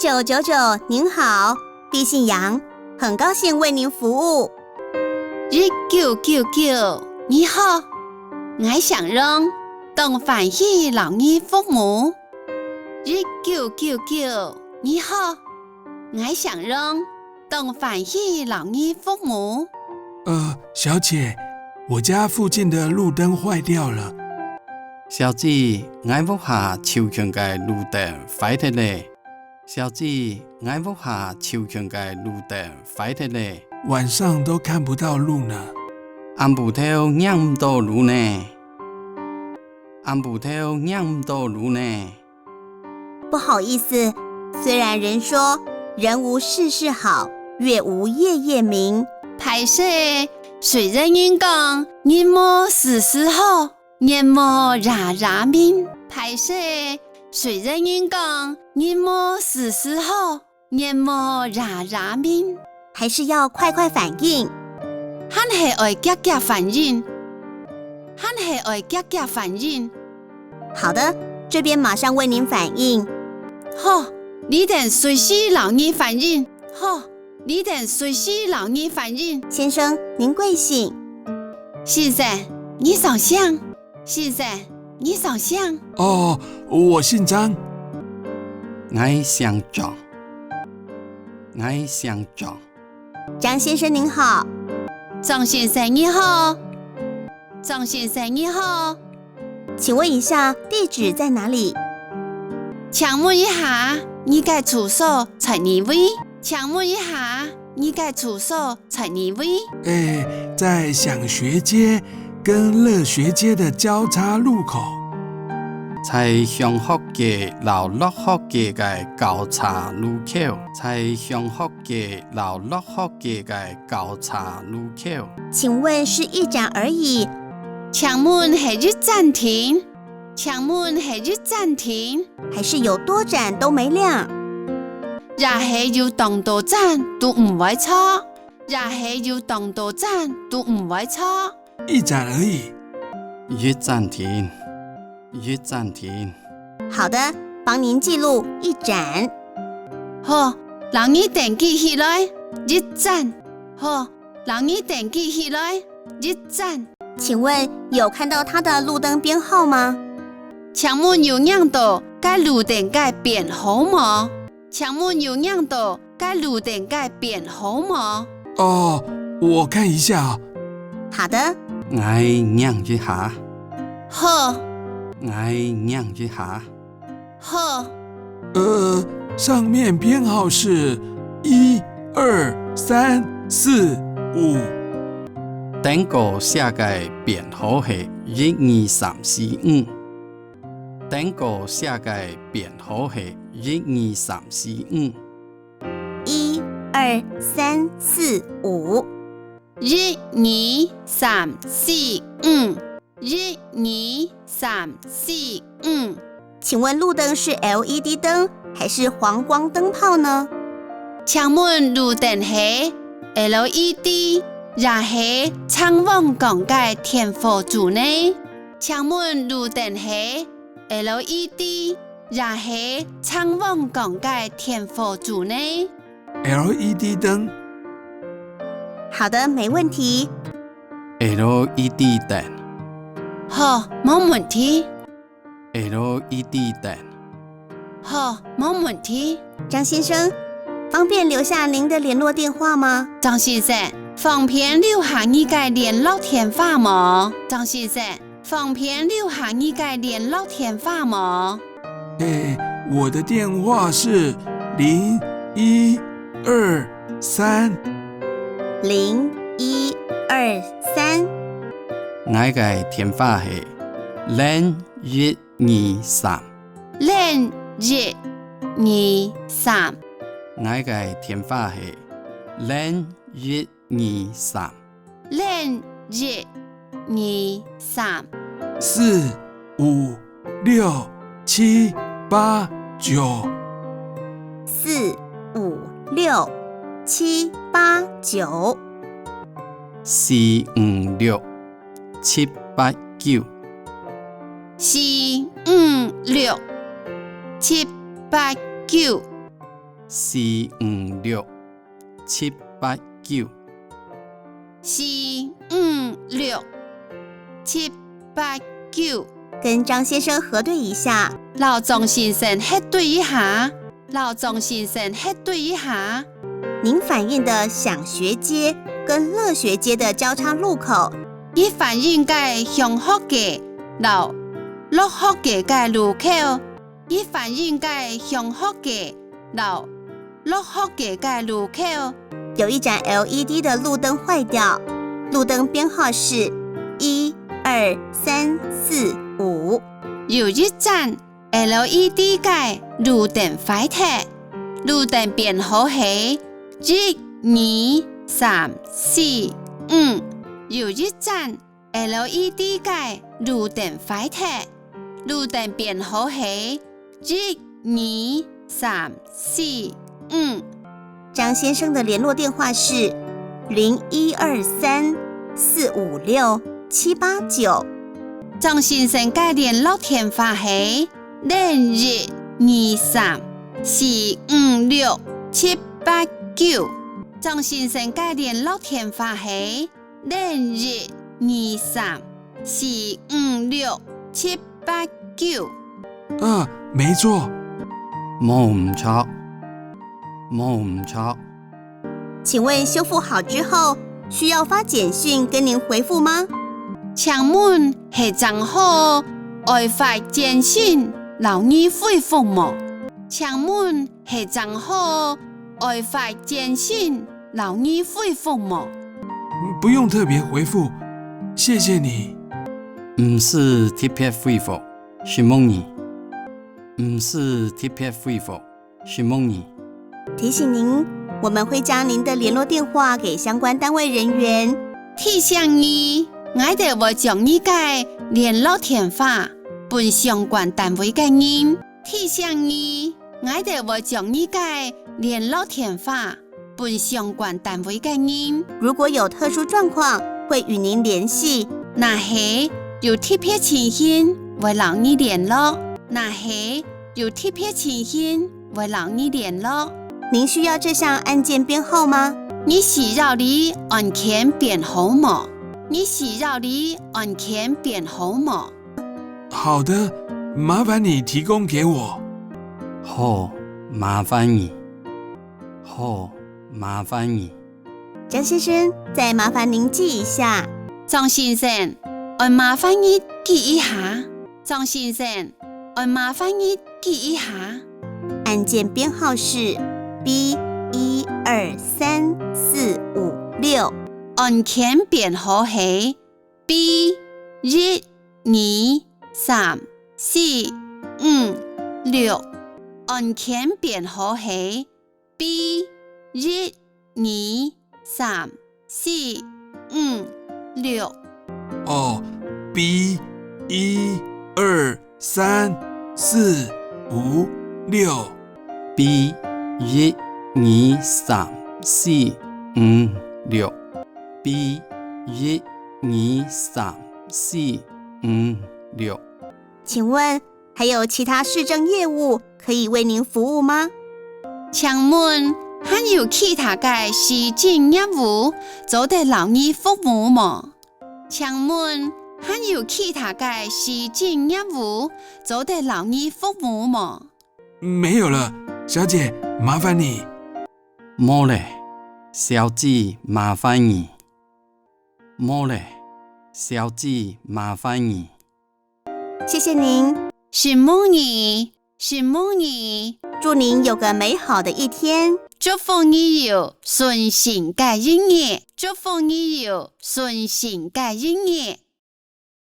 1999，您好，敝姓杨，很高兴为您服务。1999，你好，我想让东欢喜老你服务。1999，你好，我想让东欢喜老你服务。小姐，我家附近的路灯坏掉了。小姐，我屋下超强嘅路燈壞咗咧。小姐，我屋下超強嘅路燈壞咗咧。晚上都看不到路呢。暗部頭認唔到路呢。暗部頭認唔到路呢。不好意思，虽然人说人无事事好，月无夜夜明。歹勢，雖然人講人無事事好，人無รารา明。歹勢，雖然人講人無事事好，人無รารา明。还是要快快反应。咱係愛急急反應，咱係愛急急反應。好的，这边马上为您反应。好，你等隨時老你反應。好，你等隨時老你反應。先生，您貴姓？先生，你想想。先生，你想想。我姓張。我姓張。我姓張。张先生您好。张先生你好。张先生你好。请问一下地址在哪里？請問一下，你嘅住所在哪位？請問一下，你嘅住所在哪位？在享學街跟樂學街的交叉路口。在上學嘅老樂學街嘅交叉路口。在上學嘅老樂學街嘅交叉路口。請問是一盞而已？請問係一盞停？請問係一盞停？還是有多盞都沒亮？也係要當多盞都唔會錯，也係要當多盞都唔會錯。一盞而已。一盞停。一盞停。好的，幫您記錄一盞。好，讓你登記起來，一盞。好，讓你登記起來，一盞。請問有看到他的路燈編號嗎？請問有認到該路燈嘅編號嗎？請問有認到該路燈嘅編號嗎？我看一下。好的。我認一下。好。我認一下。好。上面編號是1、2、3、4、5。頂個寫嘅編號係1、2、3、4、5。頂個寫嘅編號係1、2、3、4、5。1、2、3、4、5。1、2、3、4、5。1、2、3、4、5。請問路燈是 LED 燈還是黃光燈泡呢？請問路燈係 LED， 也係長旺港嘅天火柱呢？請問路燈係 LED， 也係長旺港嘅天火柱呢？ LED 燈。好的，沒問題。LED 燈。好，冇問題。LED 燈。好，冇問題。張先生，方便留下您的聯絡電話嗎？張先生，方便留下你嘅聯絡電話嗎？張先生，方便留下你嘅聯絡電話嗎？我的電話是0123。0123。我嘅電話係0123。0123。我嘅電話係0123。0123。4、5、6、7、8、9。4、5、6、7、8、9。4、5、6、7、8、9。4、5、6、7、8、9。4、5、6、7、8、9。4、5、6、7、8、9。跟张先生核对一下。老庄先生核对一下。老庄先生核对一下。您反映的想学街跟乐学街的交叉路口，伊反映嘅向學嘅路落學嘅嘅路口，伊反映嘅向學嘅路落學嘅嘅路口。有一盏 LED 的路燈壞掉，路燈編號是1、2、3、4、5。有一盞 LED 嘅路燈壞掉，路燈編號係1、2、3、4、5。有一盞 LED 嘅路燈壞掉，路燈編號係1、2、3、4、5。張先生的聯絡電話是0123 456 789。張先生嘅聯絡電話係0123 456 789。張先生嘅聯絡電話係0123 456 789。沒錯。冇唔錯，冇唔錯。請問修復好之後，需要發簡訊跟您回復嗎？請問係正好愛發簡訊留你回復麼？請問係正好愛發簡訊留你回復麼？不用特別回復，謝謝你。唔是特別回復，是夢你。唔是特別回復，是夢你。提醒您，我們會將您的聯絡電話給相關單位人員。提醒你，我哋會將你嘅聯絡電話俾相關單位嘅人。提醒你，我哋會將你嘅聯絡電話俾相關單位嘅人。如果有特殊狀況，會與您聯繫。那係有特別情形，會讓你聯絡。那係有特別情形，會讓你聯絡。您需要這項案件編號嗎？你需要你案件編號嗎？你需要你案件編號嗎？好的，麻煩你提供給我。好，麻煩你。好，麻煩你。張先生，再麻煩您記一下。張先生，我麻煩你記一下。張先生，我麻煩你記一下。案件編號是 B1234556。案件編號係 B1234556。案件編號係 B1234556。哦，B1234556。B1234556。B1234556。請問還有其他市政業務可以為您服務嗎？請問還有其他嘅市政業務做得讓你服務嗎？請問還有其他嘅市政業務做得讓你服務嗎？沒有了，小姐，麻煩你。冇嘞，小姐，麻煩你。冇嘞，小姐，麻煩你。謝謝您。是夢你，是夢你。祝您有個美好的一天。祝福你有順心嘅一年，祝福你有順心嘅一年。